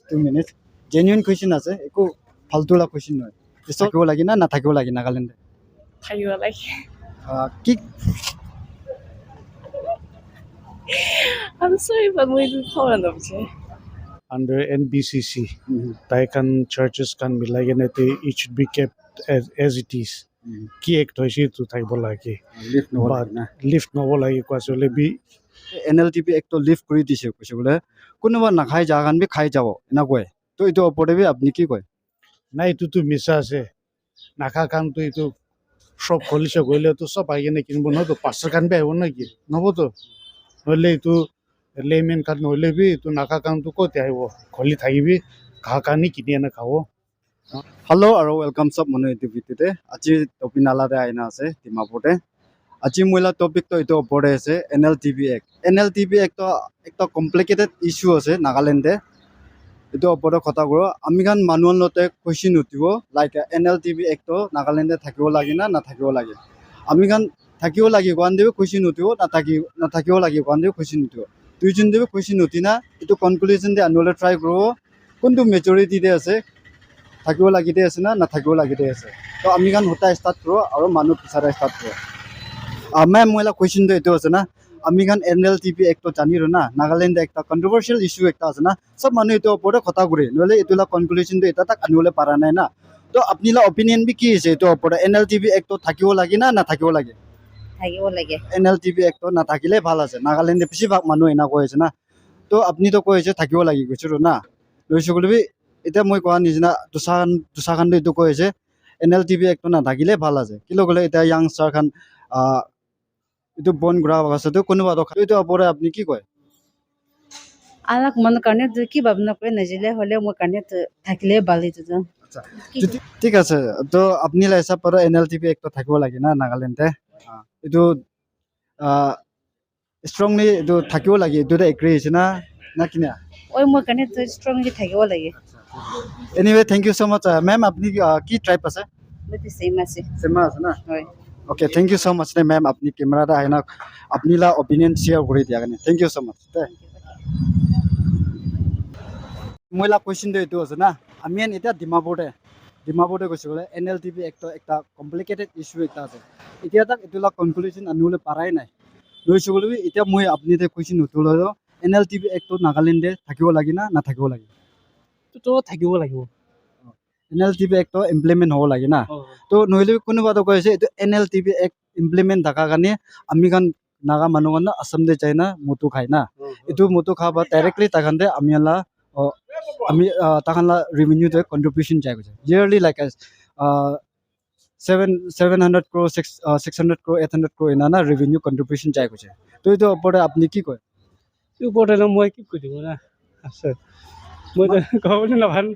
2 minutes. Genuine question আছে, একো ফালতুলা question নহয়। থাকিব লাগে না নাথাকিব লাগে নাগালেণ্ডে? থাকিব লাগে। কি I'm sorry, but we do follow them. Under NBCC, Taikan churches can be like it should be kept as it is. Ki ek hoise to thakbo lage, lift নহ'ব but না? lift nobo lage kwasole bi NLTP একটো lift কৰি দিছে কৈছে বোলে কোনোবা নাখাই জাগান B খাই যাব না কয়। তো এইটো ওপৰতে বি আপুনি কি কয়? নাই itu to misa ase nakha kan to itu shop kholise goile to sob aigene kinbo no to pastor kan bi aibo na ki nobo to hoile itu layman kan hoile bi itu nakha kan to kote aibo kholi thakibi kha kani kini na khabo. Hello' আৰু welcome চব মানুহ এইটো ভিডিঅ'তে। আজি topic নালাতে আইনা আছে ডিমাপুৰতে। আজি মহিলা টপিকটো এইটো ওপৰতে আছে NLTP এক্ট। NLTP এক্টটো একটা কমপ্লিকেটেড ইস্যু আছে নাগালেণ্ডে। এইটো ওপৰতে কথা কৰোঁ। আমি গান মানুহৰ লগতে কুৱেশ্যন উঠিব লাইক NLTP এক্টটো নাগালেণ্ডে থাকিব লাগে না নাথাকিব লাগে। আমি গান থাকিব লাগে কোৱান দিব কুৱেশ্যন উঠিব, নাথাকিব লাগে কোৱান দিব কুৱেশ্যন উঠিব। দুইজন দিব কুৱেশ্যন উঠি না এইটো কনক্লুজন দি আনিবলৈ ট্ৰাই কৰিব কোনটো মেজৰিটিতে আছে, থাকিব লাগিতে আছে না নাথাকিব লাগিতে আছে। তো আমি গান হতা ষ্টাৰ্ট কৰোঁ আৰু মানুহ পিছাৰে ষ্টাৰ্ট কৰোঁ। মেম মহিলা কুৱেশ্যনটো এইটো আছে না, আমি গান NLTP এক্টটো জানিলোঁ না, নাগালেণ্ডে একটা কণ্ট্ৰভাৰ্চিয়েল ইস্যু এটা আছে না, চব মানুহ এইটো ওপৰতে কথা কৰে নহ'লে এইটোলা কনক্লুজনটো এটা তাক আনিবলৈ পৰা নাই না। তো আপোনাৰ অপিনিয়ন বি কি হৈছে এইটো ওপৰতে NLTP এক্টটো থাকিব লাগে না নাথাকিব লাগে? থাকিব লাগে। NLTP এক্টটো নাথাকিলে ভাল আছে। নাগালেণ্ডে বেছিভাগ মানুহ এনেকুৱা হৈছে না। তো আপুনিতো কৈ আছে থাকিব লাগে কৈছোঁ না, লৈছোঁ বুলি এতিয়া মই কোৱা নিচিনা দুচাখান এইটো কৈ আছে NLTP এক্টটো নাথাকিলে ভাল আছে। কিলো ক'লে এতিয়া য়াংষ্টাৰ খান এইটো বন কৰা পাছতো কোনোবা এইটো ওপৰত আপুনি কি কয়? আলাক মন কাৰণে কি ভাবনা কৰে নাজিলে হ'লে মোৰ কাৰণে থাকিলে ভাল এইটো। আচ্ছা ঠিক আছে। তো আপুনি হিচাপ পৰা NLTP এক্টটো থাকিব লাগে না নাগালেণ্ডে? এইটো ষ্ট্ৰংলি এইটো থাকিব লাগে, এইটো এগ্ৰী হৈছে না না কিনা? মোৰ কাৰণে ষ্ট্ৰংলি থাকিব লাগে। Anyway thank you so' much. Ma'am আপুনি কি ট্ৰাইব আছে? চেম আছে। চেমা আছে না? হয়। Okay thank you so' much the ma'am, আপুনি কেমেৰাতে আহি না আপুনিলা অপিনিয়ন শ্বেয়াৰ কৰি দিয়াৰ কাৰণে থেংক ইউ ছ' মাছ দে। মহিলা কুৱেশ্যনটো এইটো আছে না, আমি এতিয়া ডিমাপুৰতে কৈছোঁ বোলে NLTP এক্টটো একটা কমপ্লিকেটেড ইস্যু এটা আছে। এতিয়া তাক এইটোলা কনক্লুজন আনিবলৈ পাৰাই নাই। লৈছোঁ বুলি এতিয়া মই আপুনি কুৱেশ্যন নুঠুলেও NLTP এক্টটো নাগালেণ্ডে থাকিব লাগে না নাথাকিব লাগে? তো থাকিব লাগিব। NLTP এক্টটো ইমপ্লিমেণ্ট হ'ব লাগে না। তো নহ'লে কোনোবাটো কৈ আছে এইটো NLTP এক্ট ইমপ্লিমেণ্ট থকাৰ কাৰণে আমি গান নাগা মানুহ কাৰণে আসামতে যায় না মটো খায় না, এইটো মটো খাব ডাইৰেক্টলি তাহাঁতে আমি তাহাঁতৰ ৰেভিনিউতে কণ্ট্ৰিবিউশ্যন যায় গৈছে yearly like 700 crore 600 crore 800 crore এনা ৰেভিনিউ কণ্ট্ৰিবিউশ্যন যায় গৈছে। তো এইটো ওপৰতে আপুনি কি কয়? ওপৰতে মই কি কৈ দিব না আছে মই ক'বলৈ নাভান।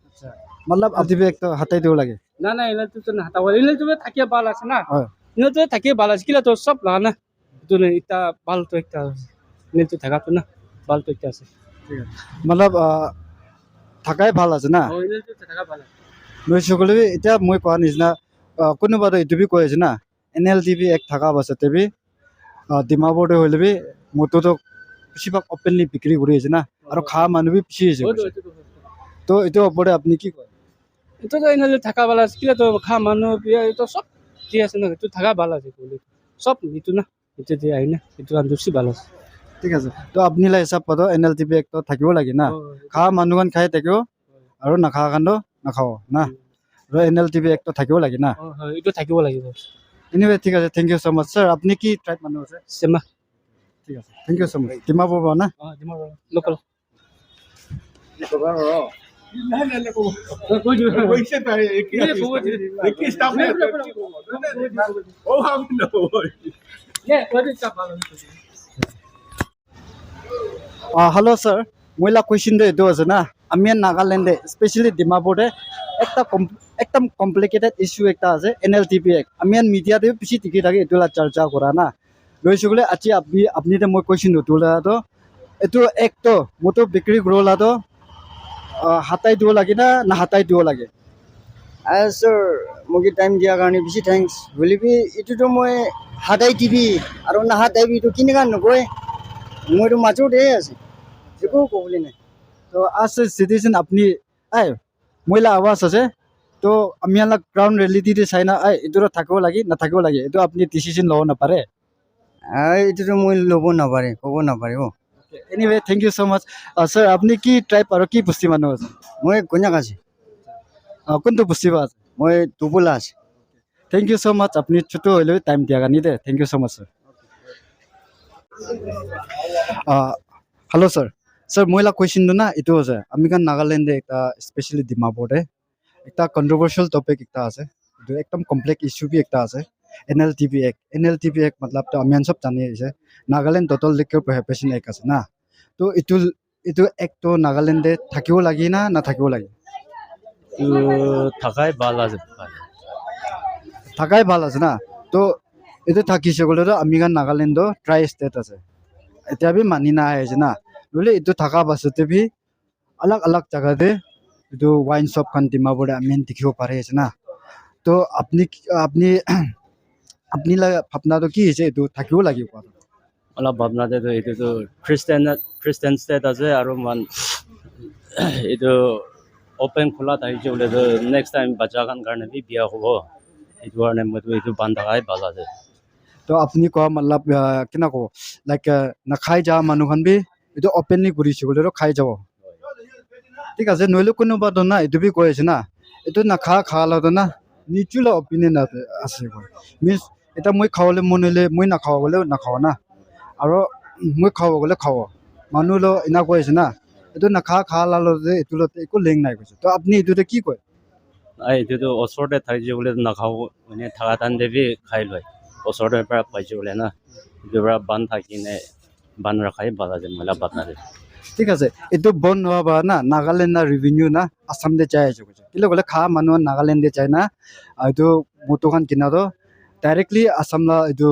আচ্ছা মতলব NLTP এক্টটো হাতাই দিব লাগে না না এলাটো নাহাতাব এলাটো থাকিয়ে ভাল আছে না। হয় এলাটো থাকিয়ে ভাল আছে কিলা তো সব লাগা না এইটো এটা ভালটো একটা এলাটো থাকাটো না ভালটো একটা আছে। ঠিক আছে মতলব থাকাই ভাল আছে না। এলাটো থাকা ভাল আছে। লৈছোঁ বুলি এতিয়া মই কোৱা নিচিনা কোনোবাটো এইটো বি কৈ আছে না NLTP এক্ট থকা পাছতে বি ডিমাপুৰতে হ'লে বি মটোটো বেছিভাগ অপেনলি বিক্ৰী কৰি আছে না আৰু খোৱা মানুহ বি পিছি আছে। তো এইটো ওপৰতে আপুনি কি কয়? এইটো এলাটো থাকা ভাল আছে কিলা তো খা মানুহ এইটো সব ঠিক আছে না, এইটো থাকা ভাল আছে সব এইটো না এইটো দিয়ে আহি না এইটো বেছি ভাল আছে। ঠিক আছে। তো আপুনি হিচাপ পাতো NLTP এক্টটো থাকিব লাগে না, খোৱা মানুহখন খাই থাকিব আৰু নাখোৱা কাৰণেও নাখাব না, আৰু NLTP এক্টটো থাকিব লাগে না। এইটো থাকিব লাগিব। এনিৱে ঠিক আছে thank you so' much. Sir আপুনি কি ট্ৰাইব মানুহ আছে? চেমা। ঠিক আছে thank you so' much. Dimapur পৰা না? লোকেল। হেল্ল' ছাৰ, মহিলা কুৱেশ্যনটো এইটো আছে না, আমি নাগালেণ্ডে স্পেচিয়েলি ডিমাপুৰতে একদম কমপ্লিকেটেড ইস্যু এটা আছে NLTP এক্ট। আমি মিডিয়াতে বেছি টিকি থাকে এইটোলা চৰ্চা কৰা না। লৈছোঁ বোলে আজি আপুনি মই কুৱেশ্যন নুঠোলাটো এইটো এক্টটো মইতো বিক্ৰী কৰোলাটো হাতাই দিব লাগে না নাহাতাই দিব লাগে? ছাৰ মোক টাইম দিয়াৰ কাৰণে বেছি থেংকছ। হ'লে বি এইটোতো মই হাতাই দিবি আৰু নাহাতাই এইটো কেনেকুৱা নকয়, মইতো মাজতে আছে একো ক'বলৈ নাই। তো তো as a citizen আপনি আই মহিলা আৱাজ আছে তো আমি অলপ গ্ৰাউণ্ড ৰিয়েলিটিতে চাই না এইটো থাকিব লাগে নাথাকিব লাগে এইটো আপুনি ডিচিশ্যন ল'ব নাপাৰে এইটোতো মই ল'ব নাপাৰে ক'ব নাপাৰে anyway thank you so' much sir আপুনি কি ট্ৰাইব আৰু কি বস্তি মানুহ আছে মই কন্যাক আছে কোনটো বস্তিবা আছে মই টোপোলা আছে থেংক ইউ ছ' মাছ আপুনি ছুটু হ'লেও টাইম দিয়াৰ কাৰণে দে thank you so' much sir hello' sir sir মই কুৱেশ্যনটো না এইটো আছে আমি কাৰণ নাগালেণ্ডে এটা স্পেচিয়েলি ডিমাপুৰতে একটা কন্ট্রোভার্সিয়াল টপিক একটা আছে जो एकदम कम्प्लेक्स इश्यू भी একটা আছে NLTP Act मतलब तो আমি সব জানি আছে নাগালেণ্ড টোটাল লিকৰ প্ৰহিবিশ্যন এক আছে না তো এইটো এক তো নাগালেণ্ডে থাকিব লাগে না নাথাকিব লাগে থাকাই ভাল আছে থাকাই ভাল আছে না তো এইটো থাকিছে গ'লেতো আমি কাৰণ নাগালেণ্ডৰ ট্ৰাই ষ্টেট আছে এতিয়া বি মানি নাই আছে না বোলে এইটো থকা পাছতে বি अलग अलग জায়গাতে এইটো ওয়াইন শপ খান ডিমাপুৰে আমি দেখিব পাৰি আছে না তো আপনি আপনি আপনি ভাবনাটো কি হৈছে এইটো থাকিব লাগিব অলপ ভাবনাতেতো এইটোতো খ্ৰীষ্টান ষ্টেট আছে আৰু এইটো অপেন খোলা থাকিছে বোলেতো নেক্সট টাইম বাচ্চাখান কাৰণে বি বিয়া হ'ব এইটো কাৰণে মইতো এইটো বান্ধ থকাই ভাল আছে তো আপনি কোৱা মতলব কেনে ক'ব লাইক নাখাই যোৱা মানুহখন বি এইটো অপেনলি কৰিছে বোলেতো খাই যাব ঠিক আছে নহ'লে কোনোবাটো না এইটো বি কৈ আছে না এইটো খালেতো না নিচুলা অপিনিয়ন আছে মিনছ এতিয়া মই খাবলৈ মন হ'লে মই নাখাওঁ গ'লে নাখাওঁ না আৰু মই খাব গ'লে খাওঁ মানুহ এনে কৈ আছে না এইটো খালে এইটো একো লিংক নাই কৈছে তো আপুনি এইটোতে কি কয় এইটোতো ওচৰতে থাকিছে বোলে নাখাব মানে থকা টান দেবি খাই লয় ওচৰতে পৰা পাইছে বোলে না এইটোৰ পৰা বান্ধ থাকিনে বান্ধ ৰখাই ভাল আছে মহিলা বান্ধ ঠিক আছে এইটো বন্ধ হোৱা বা না নাগালেণ্ড না ৰেভিনিউ না আসামতে যাই আছে কৈছে কিন্তু বোলে খা মানুহ নাগালেণ্ডে যায় না এইটো মোটোখন কিনাতো ডাইৰেক্টলি আসাম না এইটো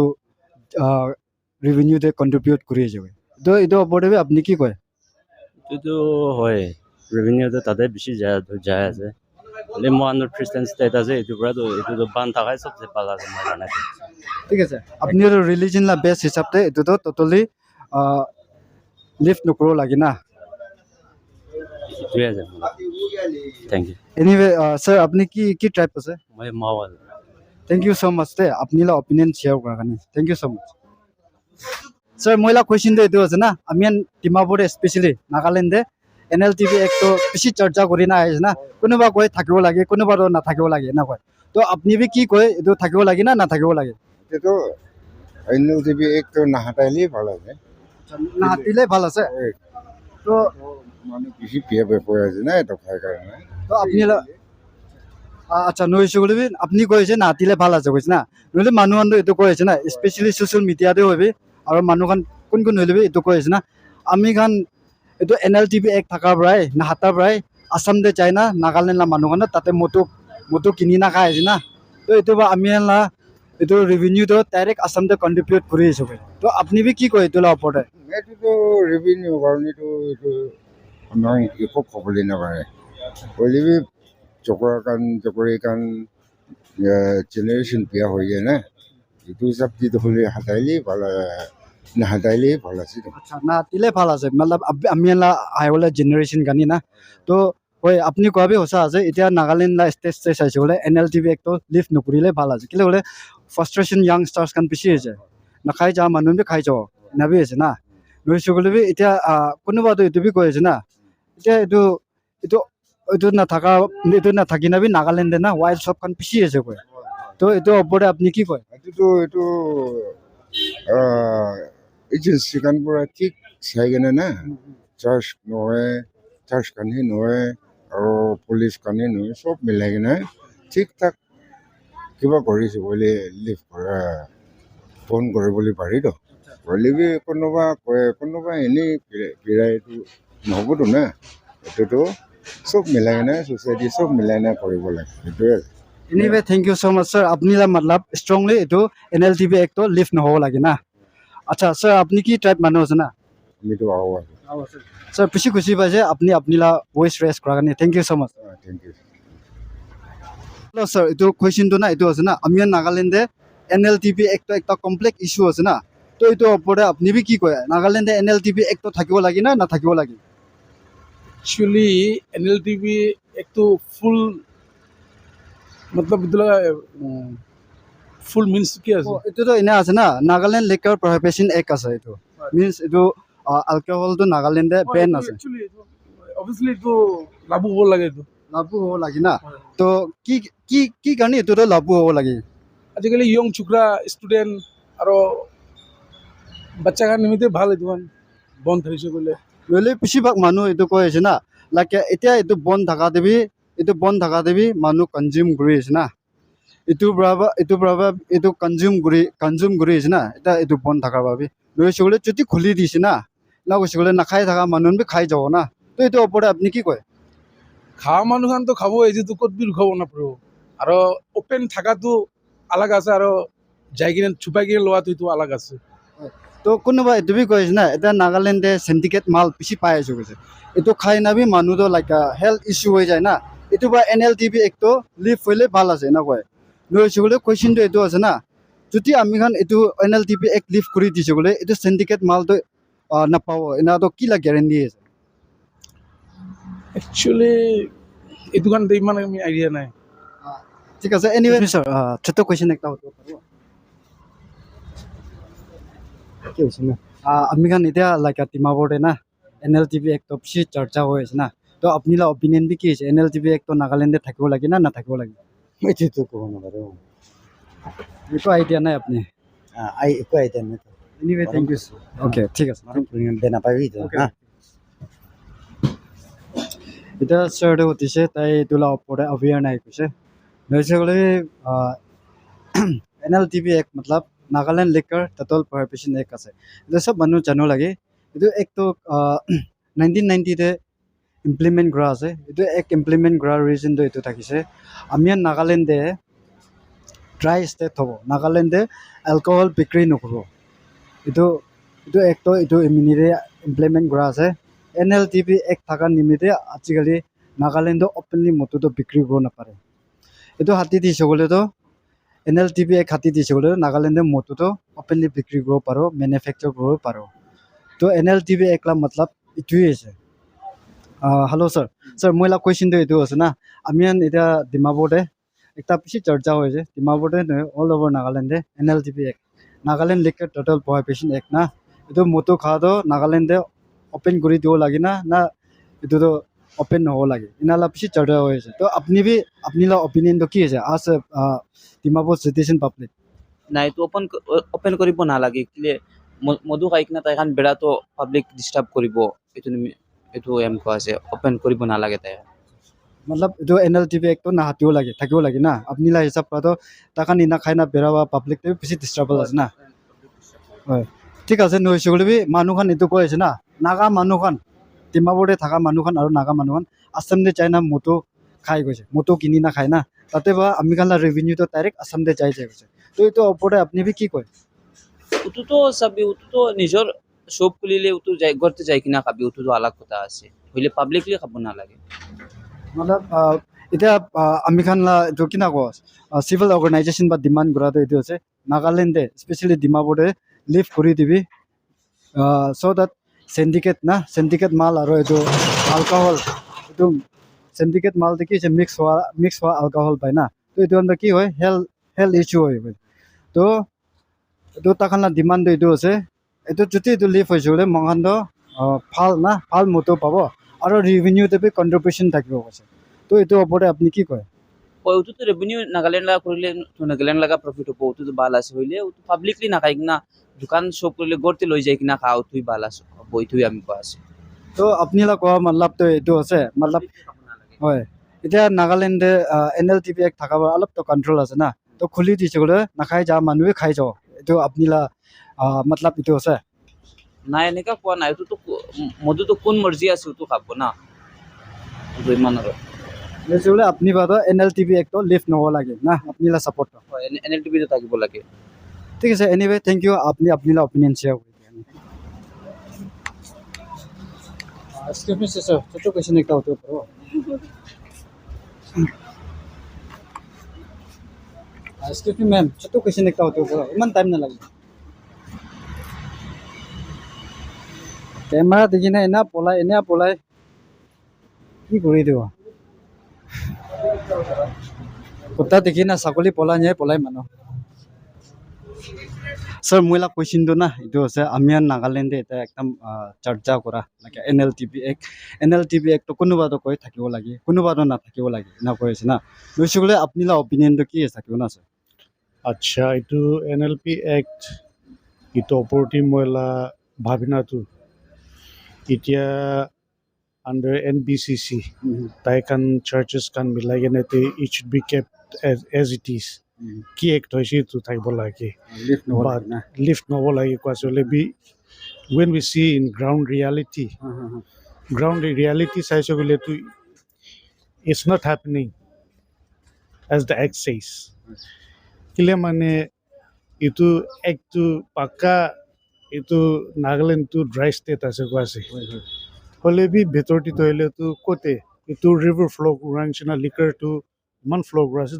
ৰেভিনিউতে কণ্ট্ৰিবিউট কৰি আছে তো এইটো ওপৰতে আপুনি কি কয় এইটোতো হয় ৰেভিনিউটো তাতে বেছি যায় আছে হ'লে মই খ্ৰীষ্টান ষ্টেট আছে এইটোৰ পৰাতো এইটোতো বান্ধ থকাই চবচে ভাল আছে মোৰ কাৰণে ঠিক আছে আপুনি ৰিলিজন না বেষ্ট হিচাপতে এইটোতো ট'টেলি লিফ্ট নকৰিব লাগে না এইটোৱে আছে থেংক ইউ এনিৱে ছাৰ আপুনি কি ট্ৰাইব আছে মই মাৱাল থেংক ইউ ছ' মাছ দে আপুনি অপিনিয়ন শ্বেয়াৰ কৰাৰ কাৰণে thank you so' much sir মই কুৱেশ্যনটো এইটো আছে না আমি ডিমাপুৰে স্পেচিয়েলি নাগালেণ্ডে NLTP Actটো বেছি চৰ্চা কৰি নাই আছে না কোনোবা কয় থাকিব লাগে কোনোবাতো নাথাকিব লাগে এনেকৈ তো আপুনি বি কি কয় এইটো থাকিব লাগে না নাথাকিব লাগে এতিয়াতো NLTP Actটো নাহাতাইলেই ভাল আছে নাহাতিলে ভাল আছে তো মানুহ বেছি বিয়া বেপাৰ আছে না এইটো খাই কাৰণে তো আপুনি আচ্ছা নহৈছে বুলি আপুনি কৈছে নাহাতিলে ভাল আছে কৈছে না নহ'লে মানুহখন এইটো কৈ আছে না স্পেচিয়েলি ছ'চিয়েল মিডিয়াতে হ'বি আৰু মানুহখন কোন হ'লে এইটো কৈ আছে না আমি খান এইটো NLTP Act থকাৰ পৰাই নাহাতাৰ পৰাই আসামতে যায় না নাগালেণ্ডৰ মানুহখনে তাতে মটো কিনি নাখাই আছে না তো এইটো বা আমি এইটো ৰেভিনিউটো ডাইৰেক্ট আসামতে কণ্ট্ৰিবিউট কৰি আছোঁ তো আপুনি বি কি কয় এইটো ওপৰতে এইটোতো ৰেভিনিউ কাৰণেতো এইটো আমাৰ একো ক'বলৈ নাপাৰে হ'লেবি জকৰি কাণ জেনেৰেশ্যন বিয়া হৈ যায় না এইটো হিচাপ যিটো হ'লে হাতাইলেই ভাল নাহাতাইলেই ভাল আছে আচ্ছা নাহাতিলে ভাল আছে মতলব আমি আহিবলৈ জেনেৰেশ্যন গানি না তো হয় আপুনি কোৱা বি সঁচা আছে এতিয়া নাগালেণ্ড ষ্টেট চাইছে বোলে NLTP Actটো লিফ্ট নকৰিলে ভাল আছে কিন্তু বোলে ফ্ৰাষ্ট্ৰেশ্যন য়াংষ্টাৰ্ছ খান বেছি হৈছে নাখাই যোৱা মানুহ বি খাই যাব নাবি আছে না নহৈছে বুলি বি এতিয়া কোনোবাতো এইটো বি কৈ আছে না এতিয়া এইটো নাথাকি নাবি নাগালেণ্ডে না ৱাইল্ড শ্বপখন পিছি আছে কয় তো এইটো ওপৰতে আপুনি কি কয় এইটো এজেঞ্চি খান পৰা ঠিক চাই কেনে না চাৰ্জ নহয় চাৰ্জ খানহি নহয় আৰু পুলিচ খানহি নহয় চব মিলাই কিনে ঠিক ঠাক কিবা কৰিছে বুলি লিফ্ট কৰা ফোন কৰিবলৈ পাৰিতো হ'লেবি কোনোবা কয় কোনোবা এনেই ফিৰাইটো নহ'বতো না এইটোতো চব মিলাই কিনে ছ'চাইটি চব মিলাই কিনে কৰিব লাগে সেইটোৱে anyway thank you so' much sir আপুনি মতলব ষ্ট্ৰংলি এইটো NLTP Actটো লিফ্ট নহ'ব লাগে না আচ্ছা ছাৰ আপুনি কি ট্ৰাইব মানুহ আছে না আমিতো আহোঁ ছাৰ বেছি খুচি পাইছে আপুনি ভইচ ৰেজ কৰাৰ কাৰণে thank you so' much thank you hello' sir এইটো কুৱেশ্যনটো না এইটো আছে না আমি নাগালেণ্ডে NLTP Actটো একটা কমপ্লেক্স ইছ্যু আছে না তো এইটো ওপৰতে আপুনি বি কি কয় নাগালেণ্ডে NLTP Actটো থাকিব লাগে না নাথাকিব লাগে एक्चुअली एनएलटीवी एक तो फुल मतलब फुल मीन्स क्या है এইটোতো এনে আছে না নাগালেণ্ড লিকাৰ প্ৰহিবিশ্যন এক্ট আছে এইটো মিনছ এইটো এলকহলটো নাগালেণ্ডে বেন আছে एक्चुअली ऑब्वियसली तो लागू हो लगे तो লাগু হ'ব লাগে না তো কি কি কি কাৰণে এইটোতো লাগু হ'ব লাগে আজিকালি ইয়ং চুকৰা স্টুডেন্ট আৰ বাচ্চা কাৰ নিমিত্তে ভাল এইটো বন্ধ ধৰিছে বোলে নহ'লে বেছিভাগ মানুহ এইটো কৈ আছে না লাইক এতিয়া এইটো বন্ধ থকা দেবি মানুহ কনজিউম কৰি আছে না এইটো কনজিউম কৰি আছে না এতিয়া এইটো বন্ধ থকাৰ বাবে নহ'লে চকলে যদি খুলি দিছে না না চকলে নাখাই থকা মানুহ খাই যাব না তো এইটো ওপৰত আপুনি কি কয় খাওয়া মানুহ খান তো খাবো এই যেটো ক'ত বি খাব নাপাব আৰু ওপেন থাকাটো আলাগ আছে আৰু যাই কিনে ছুপাই কিনে লোৱাটো এইটো আলাগ আছে তো কোনোবা এইটো বি কৈ আছে না এতিয়া নাগালেণ্ডে চিণ্ডিকেট মাল বেছি পাই আছো কৈছে এইটো খাই নাবি মানুহটো লাইক হেল্থ ইছ্যু হৈ যায় না এইটো বা NLTV এক্টটো লিভ হ'লে ভাল আছে এনেকৈ নহ'লে চকলে কুৱেশ্যনটো এইটো আছে না যদি আমি খান এইটো NLTV এক্ট লিভ কৰি দিছে বোলে এইটো চিণ্ডিকেট মালটো নাপাব এনাতো কি লা গেৰেণ্টি আছে একচুয়ালি এইটো কান ইমান আমি আইডিয়া নাই ঠিক আছে এনিৱে স্যাৰ ছোট কোয়েশ্চন একটা হতে পাৰবো কি হইছে না আমি খান এতিয়া লাইক ডিমাপুৰতে না NLTV এক্ট বেছি চৰ্চা হৈ আছে না তো আপনার অপিনিয়ন বি কি আছে NLTV এক্ট তো নাগালেণ্ডে থাকিব লাগে না নাথাকিব লাগে এইটোতো ক'ব নোৱাৰোঁ একো আইডিয়া নাই আপনি একো আইডিয়া নাই এনিৱে থ্যাংক ইউ ওকে ঠিক আছে বেয়া নাপাবি হা এতিয়া ছাৰটো উঠিছে তাই এইটোলা ওপৰতে অভিয়াৰ নাই কৈছে নহৈছে বোলে NLTV এক্ট মতলব Nagaland liquor total prohibition act আছে এইটো চব মানুহ জানিব লাগে এইটো এক্টটো 1990তে ইমপ্লিমেণ্ট কৰা আছে এইটো এক্ট ইমপ্লিমেণ্ট কৰাৰ ৰিজনটো এইটো থাকিছে আমি নাগালেণ্ডে ড্ৰাই ষ্টেট হ'ব নাগালেণ্ডে এলকহল বিক্ৰী নকৰিব এইটো এক্টটো এইটো ইমিডিয়েটলি ইমপ্লিমেণ্ট কৰা আছে NLTV এক্ট থকাৰ নিমিত্তে আজিকালি নাগালেণ্ডত অপেনলি মদটো বিক্ৰী কৰিব নাপাৰে এইটো হাতী দিছে বোলেতো NLTV এক্ট হাতী দিছে বোলে নাগালেণ্ডে মদটো অপেনলি বিক্ৰী কৰিব পাৰোঁ মেনুফেকচাৰ কৰিব পাৰোঁ তো NLTV এক্টৰ মতলব এইটোৱে আছে হেল্ল' ছাৰ মই লা কুৱেশ্যনটো এইটো আছে না আমি এতিয়া ডিমাপুৰতে একটা বেছি চৰ্চা হৈছে ডিমাপুৰতে নহয় অল অভাৰ নাগালেণ্ডে NLTV act Nagaland liquor total prohibition act না এইটো মদটো খোৱাটো নাগালেণ্ডে ওপেন কৰি দিব লাগে না এইটোতো ওপেন নহ'ব লাগে ইনালা বেছি চৰ্চা হৈ আছে তো আপোনাৰ অপিনিয়নটো কি আছে আজ ডিমাপুৰ চিটিজেন পাব্লিক নাই এইটো ওপেন কৰিব নালাগে কেলে মধু খাই কিনে তাই বেড়াটো পাব্লিক ডিষ্টাৰ্ব কৰিব এইটো কোৱা আছে ওপেন কৰিব নালাগে তাই মতলব এইটো NLTV এক্টটো নাহাতিব লাগে থাকিব লাগে না আপোনাৰ হিচাপ কৰাটো তাকা নিনা খাই না বেৰা বা পাব্লিকটো বেছি ডিষ্টাৰ্বল আছে না হয় ঠিক আছে নহৈছে বুলি মানুহখন এইটো কৈ আছে না নাগা মানুহখন ডিমাপুৰতে থকা মানুহখন আৰু নাগা মানুহখন আসামতে যাই না মটো খাই গৈছে মটো কিনি নাখায় না তাতে বা আমি খালা ৰেভিনিউটো ডাইৰেক্ট আসামতে যাই গৈছে তো এইটো ওপৰতে আপুনি কি কয় উটোতো চাবি উটোতো নিজৰ শ্বপ খুলিলে উটো যাই ঘৰতে যাই কিনা খাবি উটোতো আলাগ কথা আছে হইলে পাব্লিকলি খাব নালাগে মতলব এতিয়া আমি খালা এইটো কিনা কওঁ চিভিল অৰ্গেনাইজেশ্যন বা ডিমাণ্ড কৰাটো এইটো আছে নাগালেণ্ডে স্পেচিয়েলি ডিমাপুৰতে লিভ কৰি দিবি চ' দেট সিন্ডিকেট মাল আৰু এইটো এলকহল এইটো সিন্ডিকেট মাল দেখি মিক্স হোৱা এলকহল পায় না তো এইটো আমাৰ কি হয় হেল্থ ইছ্যু হয় তো এইটো তাখানা ডিমাণ্ডটো এইটো আছে এইটো যদি এইটো লিভ হৈছে বোলে মহান্ত ভাল মতো পাব আৰু ৰেভিনিউটো কণ্ট্ৰিবিউশ্যন থাকিব কৈছে তো এইটো ওপৰতে আপুনি কি কয় উটোতো ৰেভিনিউ নাগালেণ্ড লগা কৰিলে নাগালেণ্ড লগা প্ৰফিট হ'ব উটোতো ভাল আছে হইলে পাব্লিকলি নাখাই কিনা দোকান শ্বপ কৰিলে ঘৰতে লৈ যাই কিনা খাওঁ উঠুই ভাল আছে হ'ব এইটোৱে আমি কোৱা আছে তো আপোনালোক কোৱা মতলবটো এইটো আছে মতলব হয় এতিয়া নাগালেণ্ডে NLTV এক্ট থকা অলপতো কণ্ট্ৰল আছে না তো খুলি দিছে বোলে নাখাই যা মানুহে খাই যাওঁ এইটো আপোনালোক মতলব এইটো আছে নাই এনেকা কোৱা নাই এইটোতো মধুটো কোন মৰ্জি আছে উটো খাব না ইমান আৰু বোলে আপুনি বাৰু NLTV এক্টটো লিভ নহ'ব লাগে না আপোনালোক ছাপোৰ্ট হয় NLTV টো থাকিব লাগে ঠিক আছে এনিৱে থেংক ইউ আপুনি আপোনালোক অপিনিয়ন শ্বেয়াৰ কৰি দিয়ে Excuse me, sir. ছোট কোয়েশ্চন একটা হতে পারো Excuse me, ma'am. ছোট কোয়েশ্চন একটা হতে পারো ইমান টাইম না লাগে ক্যামেরা দেখি না এনা পলাই কি কৰি দিব কুত্তা দেখি না ছাগলী পলাই নিয়ে পলাই মানুহ স্যাৰ মহিলা কোয়েশ্চনটো না এইটো আছে আমিয়ান নাগালেণ্ডে এটা একদম চৰ্চা কৰা লাগে NLTV Act তো কোনোবাটো কৈ থাকিব লাগে কোনোবাটো নাথাকিব লাগে না কৈছে না লৈছিলে আপোনাৰ অপিনিয়নটো কি থাকিব না স্যাৰ আচ্ছা এইটো NLP Act এইটো অপৰটি মহিলা ভাবিনাটো এতিয়া under NBCC তাই কান চাৰ্চেছ কান মিলাই কেনে it should be kept as it is কি এক্ট হৈছে এইটো থাকিব লাগে লিফট নহ'ব But না lift novel like be when we see in ground reality says it's not happening as the act says kile mane itu act to paka itu Nagaland to dry state ase kwase hole bi betorti toile to kote itu river flow ranchina liquor to man flow ase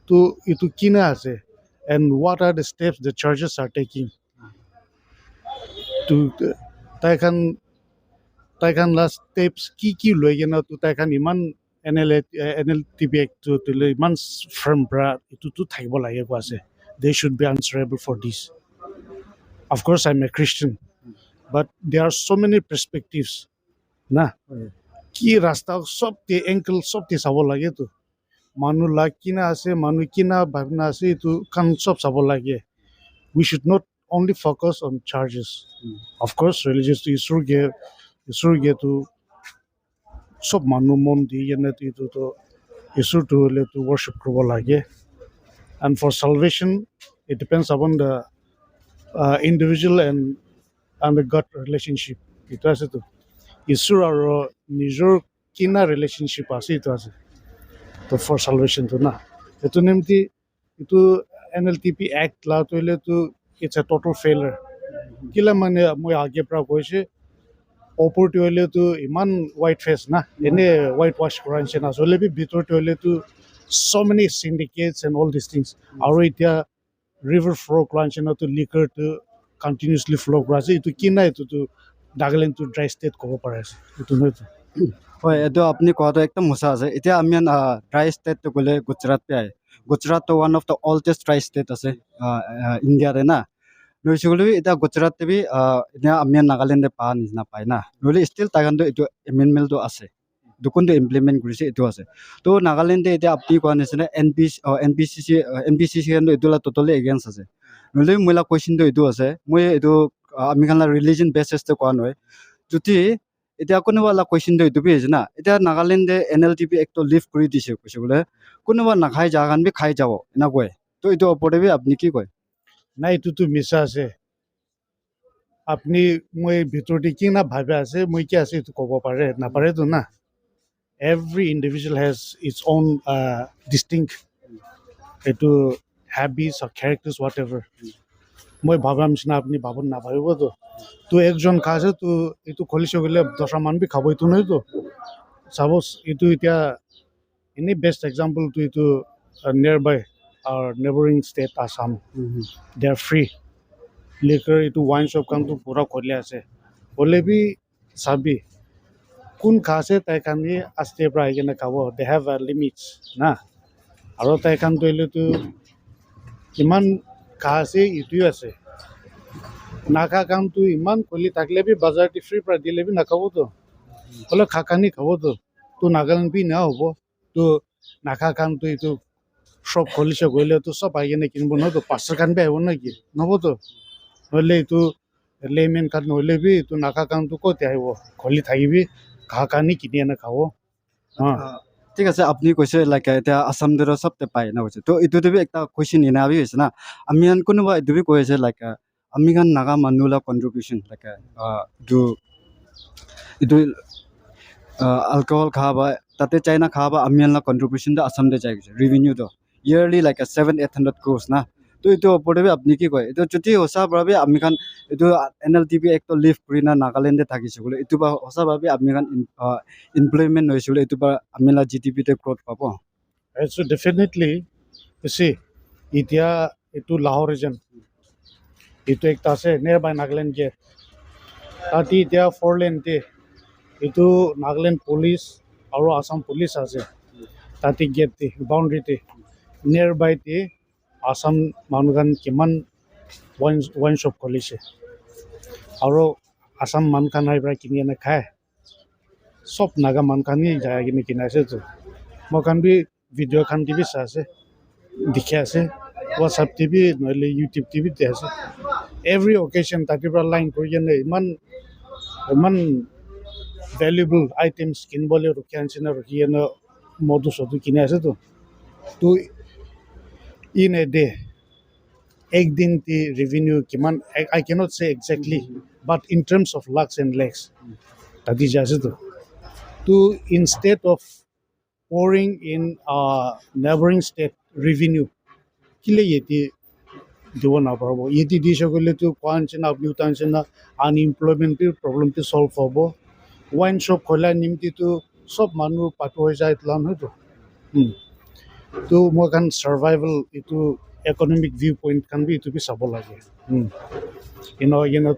to itu kina ase and what are the steps the churches are taking to tai kan last steps ki loigena to tai kan iman NLTV Act to iman firm bra itu to thaibo lage kwase they should be answerable for this of course I'm a Christian but there are so many perspectives na ki rasta sob te ankle sob te sabo lage to manu la kina ase manu kina bhavna ase to kan sob sabo lage we should not only focus on charges of course religious to isur ge to sob manu mon di yene to isur to le to worship krobo lage and for salvation it depends upon the individual and the God relationship ito ase to isur aro nijor kina relationship ase ito ase to for salvation to na ito nemti ito NLTP Act la toile to it's a total failure kila mane moi age pra koise opportunity hoile to iman white face na ene white wash koran chena sole bi bitor toile to so many syndicates and all these things aro itia river flow koran chena to liquor to continuously flow krase itu kina itu to Nagaland to dry state kobo paras itu no হয় এইটো আপুনি কোৱাটো একদম সঁচা আছে এতিয়া আমি dry ষ্টেটটো গ'লে গুজৰাট পে আহে গুজৰাটটো one of the oldest dry state আছে ইণ্ডিয়াৰে না লৈছে গ'লে এতিয়া গুজৰাটে বি এতিয়া আমি নাগালেণ্ডে পা নিচিনা পায় না নহ'লে ষ্টিল তাহাঁতো এইটো এমেণ্ডমেণ্টটো আছে দুখনটো ইমপ্লিমেণ্ট কৰিছে এইটো আছে তো নাগালেণ্ডে এতিয়া আপুনি কোৱা নিচিনা NBCC এইটো ট'টেলি এগেইনষ্ট আছে নহ'লে মহিলা কুৱেশ্যনটো এইটো আছে মই এইটো আমি খানা ৰিলিজন বেচিছটো কোৱা নহয় যদি এতিয়া কোনোবা এটা কুৱেশ্যনটো এইটো বি হৈছে না এতিয়া নাগালেণ্ডে NLTV Act লিফ্ট কৰি দিছে কৈছে বোলে কোনোবা নাখাই জাগান বি খাই যাব এনেকৈ তো এইটো ওপৰতে বি আপুনি কি কয় না এইটোতো মিছা আছে আপনি মই ভিতৰতে কি না ভাবে আছে মই কি আছে এইটো ক'ব পাৰে নাপাৰেতো না every individual has its own distinct এইটো habits or characters whatever মই ভাবাম নিচিনা আপনি ভাবন নাভাবিব তো একজন খাইছে তো এইটো খুলিছে গ'লে 10 মান বি খাব এইটো নহয় তো সাপোজ এইটো এতিয়া এনি বেষ্ট এক্সাম্পল তো এইটো নিয়াৰ বাই our neighboring state Assam they are free liquor itu wine shop kan tu pura khole ase bole bi sabi kun khase tai kan ni aste pra igena khabo they have limits na aro tai kan to ile tu iman khase itu ase naka kan tu iman koli takle bi bazar ti free pra dile bi na khabo to bole khakani khabo to tu Nagaland bi na hobo tu naka kan tu itu সব খুলিছে গ'লে তো সব আহি কিনে কিনিব নহয় তো পাঁচৰ কাণ বি আহিব নেকি নহ'ব তো নহ'লে এইটো লেমেন কাণ নহ'লে বি এইটো নাকা কাণটো ক'ত আহিব খুলি থাকিবি ঘাঁহ কানি কিনি আনে খাব ঠিক আছে আপুনি কৈছে লাইক এতিয়া আছাম দৰে চবতে পায় না কৈছে তো এইটোতো বি এটা কুৱেশ্যন এনে বি হৈছে না আমি কোনোবা এইটো বি কৈ আছে লাইক আমি খান নাগা মানুহৰ কণ্ট্ৰিবিউশ্যন লাইক এইটো alcohol খাবা তাতে চাইনা খাবা আমি কণ্ট্ৰিবিউশ্যনটো আছামতে যাই গৈছে ৰেভিনিউটো yearly like 700-800 crores na to ito opore bi apni ki koy ito joti hosa barabe ami kan ito NLTV Act lift kuri na Nagaland e thakise bole ito ba hosa babe ami kan employment hoisule ito ba ami la GDP te growth pabo so definitely you see itia ito Lahore region ito ekta ase nearby Nagaland gate ati itia 4 lane te এইটো Nagaland police আৰু Assam police আছে তাতে গেটতে বাউণ্ডেৰীতে নিয়াৰ বাইতে আসাম মানুহখন কিমান wine shop খুলিছে আৰু আসাম মানুহখন আহি পেলাই কিনি আনে খায় চব নাগা মানুহখানি যাই কিনে কিনাইছেতো মই খান বি ভিডিঅ' খান টিভি চাই আছে দেখি আছে হোৱাটছআপ টিভি নহ'লে ইউটিউব টিভিতে আছে এভৰি অকেশ্যন তাতে পৰা লাইন কৰি কিনে ইমান ভেলুৱেবল আইটেমছ কিনিবলৈ ৰখি আনিছিলে ৰখি কিনে মদু চদু কিনি আছেতো তো ইন এ ডে একদিন দি ৰেভিনিউ কিমান I can't say exactly but in terms of lakhs and lakhs তাতে যাই আছেতো তো instead of pouring in neighboring state revenue kile yeti diwa na parbo yeti disho gole to kwanchina abni utanchina unemployment problem to solve hobo wine shop khola nimti to sob manu patu hoi jai tlan hoto to mo kan survival itu economic viewpoint kan bi itu bi sabo lage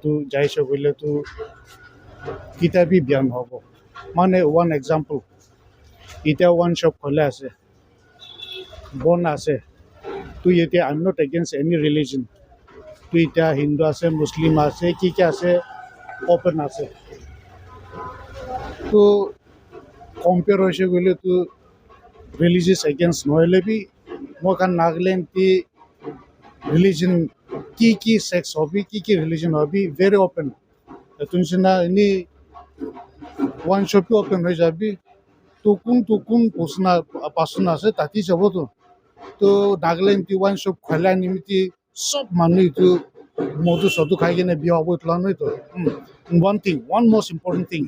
to jaisho gole to kita bi byan hobo mane one example এতিয়া one shop খোলা আছে বন আছে তো এতিয়া I am not against any religion তো এতিয়া হিন্দু আছে মুছলিম আছে কি আছে অপেন আছে তো কম্পেয়াৰ হৈছে গ'লে তো ৰিলিজিয়াছ এগেইনষ্ট নহ'লে বি মই কাৰণ নাগালেণ্ড ৰিলিজন কি ছেক্স হবি কি ৰিলিজন হবি ভেৰি অপেন এইটো নিচিনা এনেই ওৱান শ্বপটো অপেন হৈ যাবি টুকুন পাচন আছে তাতে যাবতো তো নাগালেণ্ড ওৱান শ্বপ খোলা নিমিত্তে চব মানুহ এইটো মদু চদু খাই কিনে বিয়া হ'ব এইটো নহয়তো ওৱান মষ্ট ইম্পৰ্টেণ্ট থিং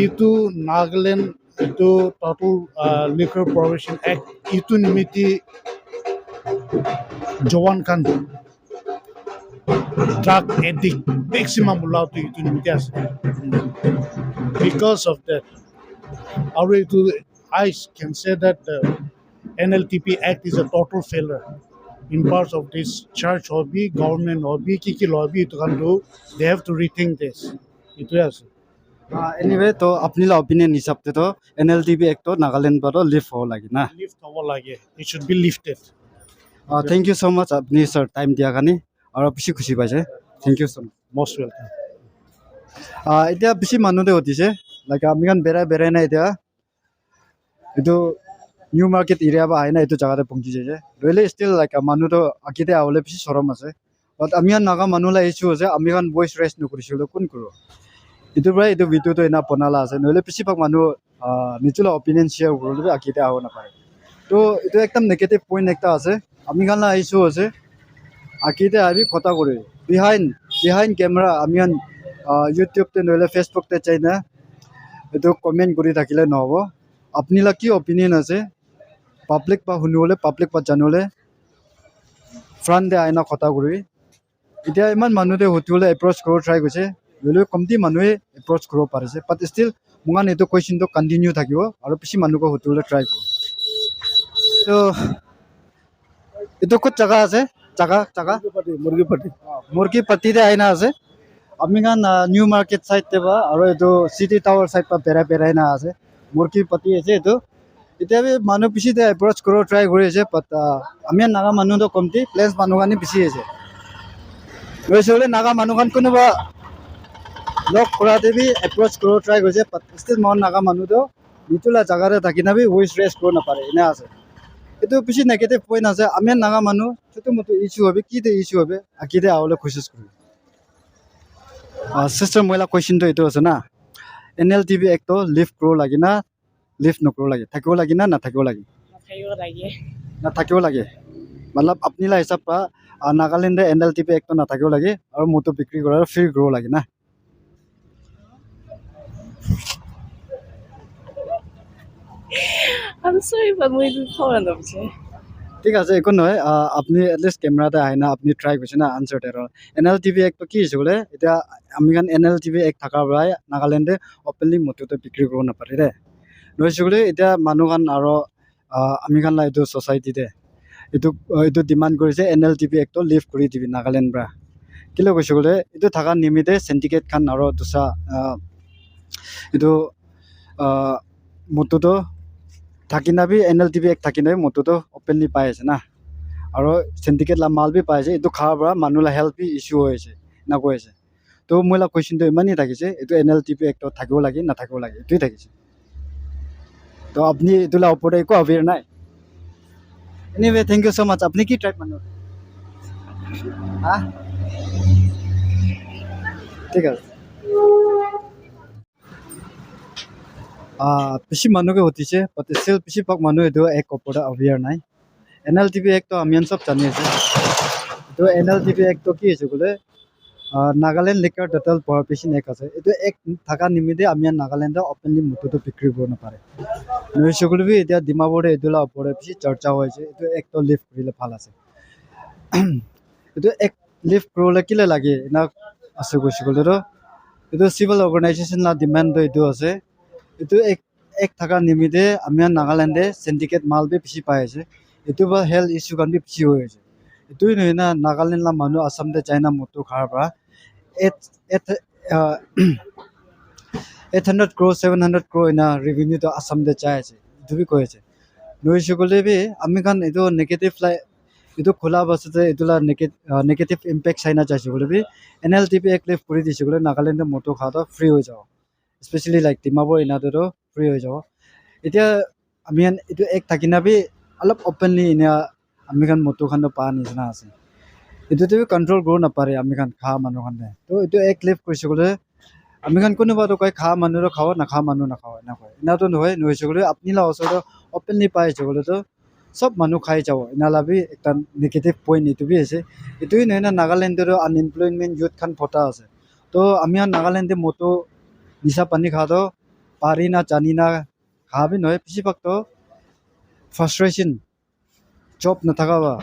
এইটো নাগালেণ্ড এইটো টোটেল লিকাৰ প্ৰভিশ্যন এক্ট এইটো নিমিত্তে জৱান খান ড্ৰাগ এডিক্ট মেক্সিমাম ওলাওঁতে এইটো নিমিত্তে আছে because of that Or I can say that the NLTP Act is a total failure in parts of this church hobby, government hobby, kiki lobby to can do. They have to rethink this. It was. Anyway, तो अपनी ला opinion हिसाब से तो NLTP Act तो नागालैंड पर तो lift हो लगी ना. Lift हो लगे. It should be lifted. Thank you so much अपनी sir time दिया करने और बेसी खुशी पाइसे. Thank you so much. Most welcome. এতিয়া বেছি মানুহ দে উঠিছে লাইক আমি কান বেৰাই নাই এতিয়া এইটো নিউ মাৰ্কেট এৰিয়া বা আহে না এইটো জাগাতে পहुंची যায় ৰইলে ষ্টিল লাইক মানুহটো আকিতে আৱলে বেছি শৰম আছে বাট আমি নাগা মানুহলা আহিছো যে আমি কান ভয়েস ৰেস নকৰিছিল কোন কৰো এইটো প্ৰায় এইটো ভিডিঅ'টো এনা বনালা আছে নহলে বেছিভাগ মানুহ নিজৰ অপিনিয়ন শ্বেয়াৰ কৰিলে আকিতে আহ নাপায় তো এইটো একদম নেগেটিভ পইণ্ট একটা আছে আমি কান আহিছো আছে আকিতে আবি কথা কৰি বিহাইণ্ড কেমেৰা আমি ইউটিউব তে নহলে ফেসবুক তে চাই না এইটো কমেন্ট কৰি থাকিলে নহব আপনিলা কি অপিনিয়ন আছে পাব্লিক বা শুনিবলে পাব্লিক বা জানিবলে ফ্ৰণ্ট দে আইনা কথা কৰি এতিয়া ইমান মানুহতে হতুলে এপ্ৰোচ কৰিব ট্ৰাই কৰিছে লৈ কমতি মানুহে এপ্ৰোচ কৰিব পাৰিছে বাট ষ্টিল মুগান এইটো কোৱেশ্চনটো কন্টিনিউ থাকিব আৰু বেছি মানুহক হতুলে ট্ৰাই কৰিব তো এইটো ক'ত জাগা আছে জাগা মুৰ্গী পাতিতে আইনা আছে আমি কান নিউ মাৰ্কেট সাইড তে বা আৰু এইটো সিটি টাৱাৰ সাইড পা বেৰাই না আছে মুৰ্গী পাতি আছে এইটো এতিয়া মানুহ পিছিতে এপ্ৰোচ কৰিব ট্ৰাই কৰি আছে বাট আমি নাগা মানুহ তো কমতি প্লেস মানুহ কানি বেছি আছে গৈছিলে নাগা মানুহ কান কোনোবা লক কৰাতে বি এপ্ৰোচ কৰিব ট্ৰাই কৰিছে বাট ষ্টিল মন নাগা মানুহ তো নিতুলা জাগাৰে থাকি না বি ভয়েস ৰেস কৰিব নাপাৰে এনে আছে এইটো বেছি নেগেটিভ পইণ্ট আছে আমি নাগা মানুহ ছোট মোটো ইস্যু হবে কি দে ইস্যু হবে আকিতে আৱলে কোशिশ কৰি सिस्टर मैला क्वेश्चन तो ये ना NLTP Act तो लिफ्ट करो लगी ना लिफ्ट नकरो लगे থাকিব लगी ना থাকিব लगे ना থাকিব लगे मतलब अपनी ला हिसाब पा नागालैंड NLTP Act तो ना থাকিব लगे और मोटो बिक्री करार फ्री ग्रो लगे ना I'm sorry but মই ফোন নবছে ঠিক আছে একো নহয় আপনি এটলিস্ট ক্যামেরাতে আহে না আপনি ট্রাই করছেন না আনসার টেরর NLTP Act তো কি হইছে বলে এটা আমি কান NLTP Act থাকা ভাই নাগাল্যান্ডে ওপেনলি মটোতে বিক্রি করব না পারে রে নইছে বলে এটা মানুহ কান আৰু আমি কান লাইটো সোসাইটিতে এটো ডিমান্ড কৰিছে NLTP Act তো লিফট কৰি দিবি নাগাল্যান্ড ব্ৰা কিলে কৈছে বলে এটো থাকা নিমিতে সিন্ডিকেট খান আৰু দুসা এইটো মোটোতো থাকি নাবি NLTV এক থাকি নাবি মোটোতো অপেনলি পাই আছে না আৰু syndicate লা মাল বি পাই আছে এইটো খাৱাৰ পৰা মানুহলা হেল্থ বি ইস্যু হৈ আছে না কৈ আছে তো মইলা কুৱেশ্যনটো ইমানেই থাকিছে এইটো NLTV এক্টত থাকিব লাগে নাথাকিব লাগে এইটোৱে থাকিছে তো আপুনি এইটোলা ওপৰতে একো অৱেৰ নাই এনিৱে থেংক ইউ ছ' মাছ আপুনি কি ট্ৰাইব মানুহ হা ঠিক আছে বেছি মানুহকে উঠিছে বাট ষ্টিল বেছিভাগ মানুহ এইটো এক ওপৰতে অৱেৰ নাই NLTV এক্টটো আমি চব জানি আছে এইটো NLTV এক্টটো কি হৈছে বোলে Nagaland liquor total prohibition act আছে এইটো এক থকা নিমিত্তে আমি নাগালেণ্ডত অপেনলি মোটোটো বিক্ৰী কৰিব নাপাৰে নহৈছে বুলি এতিয়া ডিমাপুৰে এইটোলা ওপৰে বেছি চৰ্চা হৈছে এইটো এক্টটো লিফ্ট কৰিলে ভাল আছে এইটো এক লিফ্ট কৰিবলৈ কেলৈ লাগে এনে আছে কৈছে গ'লেতো এইটো চিভিল অৰ্গেনাইজেশ্যন লা ডিমাণ্ডটো এইটো আছে এইটো এক থকা নিমিত্তে আমি নাগালেণ্ডে চিণ্ডিকেট মাল বি বেছি পাই আছে এইটো বা হেল্থ ইছ্যু কাৰণ বি বেছি হৈ আছে এইটোৱে নহয় না নাগালেণ্ড লা মানুহ আসামতে যায় না মোটো খাৰ পৰা 800 crore 700 crore ইনা ৰেভিনিউটো আসামতে যায় আছে এইটো বি কৈ আছে নহৈছে গ'লে বি আমি কাৰণ এইটো নেগেটিভ এইটো খোলা অৱস্থাতে এইটোলা নেগেটিভ ইম্পেক্ট চাই না চাইছে বোলে বি NLTV এক লিফ্ট কৰি দিছে বোলে নাগালেণ্ডে মোটো খাওয়াটো ফ্ৰী হৈ যাব স্পেচিয়েলি লাইক ডিমাপুৰ ইনাটোতো ফ্ৰী হৈ যাব এতিয়া আমি এইটো এক থাকি নাবি অলপ অপেনলি এনে আমি খান মোটো খানটো পা নিচিনা আছে এইটোতো কণ্ট্ৰল কৰিব নাপাৰে আমি খান খা মানুহ খানে তো এইটো এক লিফ্ট কৰিছে বোলে আমি খান কোনোবাটো কয় খা মানুহটো খাব নাখা মানুহ নাখাব এনেকৈ এনাতো নহয় নহৈছে বোলে আপুনি লা ওচৰত অপেনলি পাইছে বোলেতো সব মানুহ খাই যাব এনালাবি একটা নেগেটিভ পইণ্ট এইটো বি আছে এইটোৱে নহয় না নাগালেণ্ডৰ আনএমপ্লয়মেণ্ট ইউথ খান ফটা আছে তো আমি নাগালেণ্ডে মোটো নিচা পানী খাওয়াতো পাৰি না জানি না খাবি নহয় বেছিভাগতো ফ্ৰাষ্ট্ৰেশ্যন জব নাথাকা বা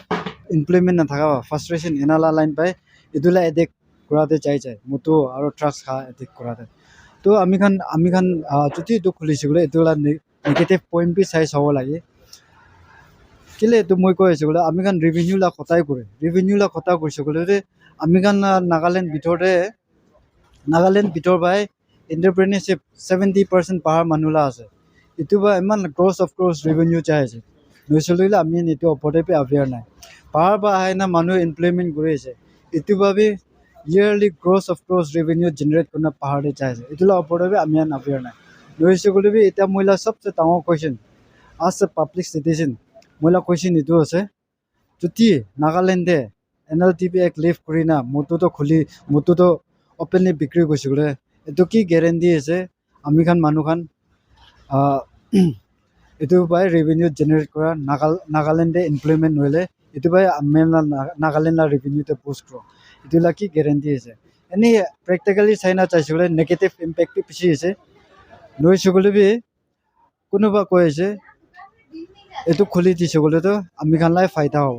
এমপ্লয়মেণ্ট নাথাকা বা ফ্ৰাষ্ট্ৰেশ্যন এনালা লাইন পাই এইটোলা এডিক্ট কৰাতে যায় মোটো আৰু ড্ৰাগছ খা এডিক্ট কৰাতে তো আমি খান যদি এইটো খুলিছে বোলে এইটোলা নেগেটিভ পইণ্ট বি চাই চাব লাগে কেলে এইটো মই কৈ আছোঁ বোলে আমি খান ৰেভিনিউ লা খতাই কৰে ৰেভিনিউ লা খতা কৰিছে বোলে আমি খান নাগালেণ্ড ভিতৰ বাই এণ্টাৰপ্ৰেনিয়ৰশ্বিপ 70% পাহাৰ মানুহলা আছে এইটো বা ইমান ক্ৰছ অফ ক্ৰছ ৰেভিনিউ চাই আছে নৈচলিলে আমি এইটো ওপৰতে অৱেৰ নাই পাহাৰ বা আহে না মানুহ এমপ্লয়মেণ্ট কৰি আছে এইটো বাবে yearly cross of cross revenue generate কৰি পাহাৰতে চাই আছে এইটোলা ওপৰতে আমি অৱেৰ নাই নৈছে বুলি এতিয়া মহিলা চবচে ডাঙৰ কুৱেশ্যন আজ এ পাব্লিক চিটিজেন মহিলা কুৱেশ্যন এইটো আছে যদি নাগালেণ্ডে NLTV এক লিফ্ট কৰি না মোটোতো অপেনলি বিক্ৰী কৰিছে বোলে এইটো কি গেৰেণ্টি আছে আমি খান মানুহ খান এইটো পাই ৰেভিনিউ জেনেৰেট কৰা নাগালেণ্ডে এমপ্লয়মেণ্ট নহ'লে এইটো পাই আমি নাগালেণ্ডৰ ৰেভিনিউটো বুষ্ট কৰোঁ এইটোলা কি গেৰেণ্টি আছে এনেই প্ৰেক্টিকেলি চাই না চাইছে বোলে নেগেটিভ ইম্পেক্টটো বেছি আছে নহৈছে বুলি বি কোনোবা কৈ আছে এইটো খুলি দিছে বোলেতো আমি খান লাই ফাইদা হ'ব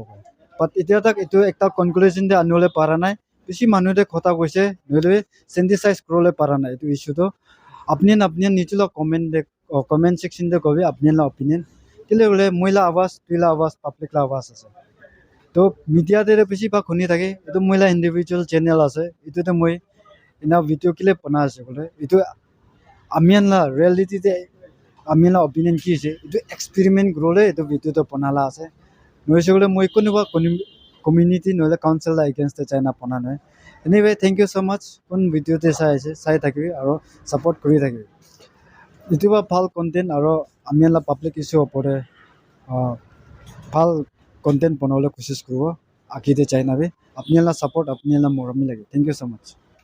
বাট এতিয়া তাক এইটো একটা কনক্লুজন দি আনিবলৈ পৰা নাই বেছি মানুহে কথা কৈছে নহ'লে চেণ্টিচাইজ কৰিবলৈ পৰা নাই এইটো ইছ্যুটো আপুনি নিজে কমেণ্ট ছেকশ্যনতে ক'বি আপোনাৰ অপিনিয়ন কেলৈ বোলে মহিলা আৱাজ তুইলা আৱাজ পাব্লিক আৱাজ আছে তো মিডিয়াতে বেছিভাগ শুনি থাকে এইটো মহিলা ইণ্ডিভিজুৱেল চেনেল আছে এইটোতে মই এনে ভিডিঅ' কেলৈ বনাই আছোঁ বোলে এইটো আমি ৰিয়েলিটিতে আমি অপিনিয়ন কি হৈছে এইটো এক্সপেৰিমেণ্ট কৰোঁলে এইটো ভিডিঅ'টো বনালা আছে নহৈছে বোলে মই কোনোবা কমিউনিটি নহ'লে কাউন্সিল এগেইনষ্টে চাই নাপনা নহয় এনিৱে থেংক ইউ ছ' মাছ কোন ভিডিঅ'তে চাই থাকিবি আৰু ছাপৰ্ট কৰি থাকিবি এইটো বা ভাল কণ্টেণ্ট আৰু আমি পাব্লিক ইছ্যুৰ ওপৰতে ভাল কণ্টেণ্ট বনাবলৈ কোচিছ কৰিব আঁকিতে চাই নাবি আপুনি ছাপৰ্ট আপুনি মৰমি লাগে থেংক ইউ ছ' মাছ